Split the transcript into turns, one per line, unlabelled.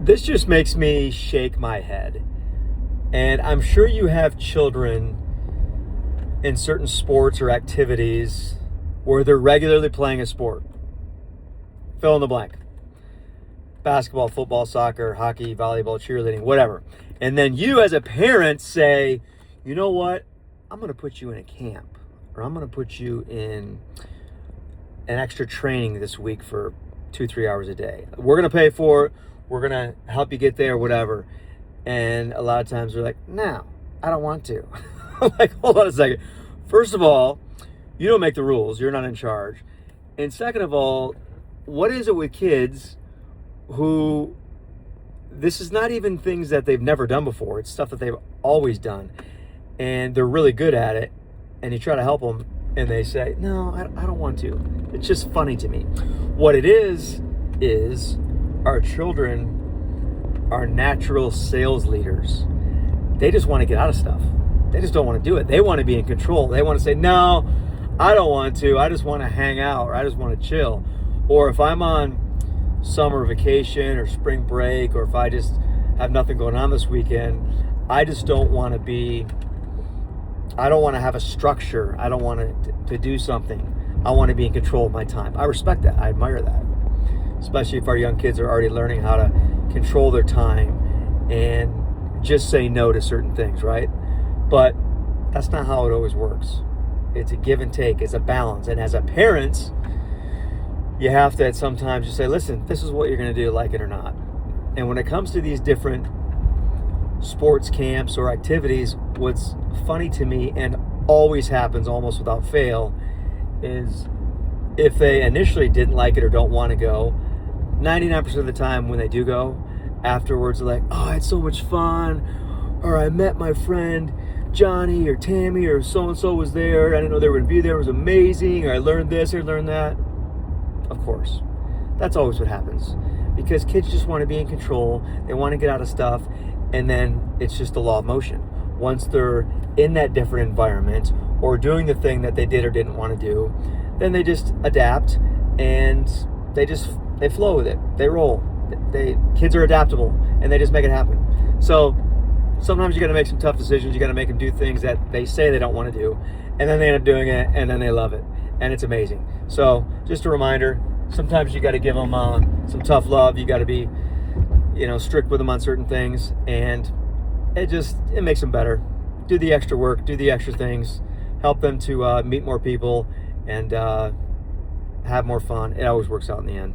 This just makes me shake my head. And I'm sure you have children in certain sports or activities where they're regularly playing a sport. Fill in the blank. Basketball, football, soccer, hockey, volleyball, cheerleading, whatever. And then you as a parent say, you know what? I'm going to put you in a camp, or I'm going to put you in an extra training this week for 2-3 hours a day. We're going to pay for it. We're going to help you get there, whatever. And a lot of times they're like, no, I don't want to. I'm like, hold on a second. First of all, you don't make the rules. You're not in charge. And second of all, what is it with kids who this is not even things that they've never done before. It's stuff that they've always done. And they're really good at it. And you try to help them and they say, no, I don't want to. It's just funny to me. What it is our children are natural sales leaders. They just want to get out of stuff. They just don't want to do it. They want to be in control. They want to say, no, I don't want to. I just want to hang out, or I just want to chill. Or if I'm on summer vacation or spring break, or if I just have nothing going on this weekend, I just don't want to be, I don't want to have a structure. I don't want to do something. I want to be in control of my time. I respect that. I admire that. Especially if our young kids are already learning how to control their time and just say no to certain things, right? But that's not how it always works. It's a give and take. It's a balance. And as a parent, you have to sometimes just say, listen, this is what you're going to do, like it or not. And when it comes to these different sports camps or activities, what's funny to me and always happens almost without fail is if they initially didn't like it or don't want to go, 99% of the time when they do go, afterwards they're like, oh, I had so much fun, or I met my friend Johnny or Tammy or so-and-so was there. I didn't know they were going to be there. It was amazing. Or I learned this or learned that. Of course. That's always what happens. Because kids just want to be in control. They want to get out of stuff. And then it's just the law of motion. Once they're in that different environment or doing the thing that they did or didn't want to do, then they just adapt and they flow with it. They roll. Kids are adaptable and they just make it happen. So sometimes you got to make some tough decisions. You got to make them do things that they say they don't want to do, and then they end up doing it, and then they love it, and it's amazing. So just a reminder, sometimes you got to give them some tough love. You got to be, strict with them on certain things, and it makes them better. Do the extra work, do the extra things, help them to meet more people and have more fun. It always works out in the end.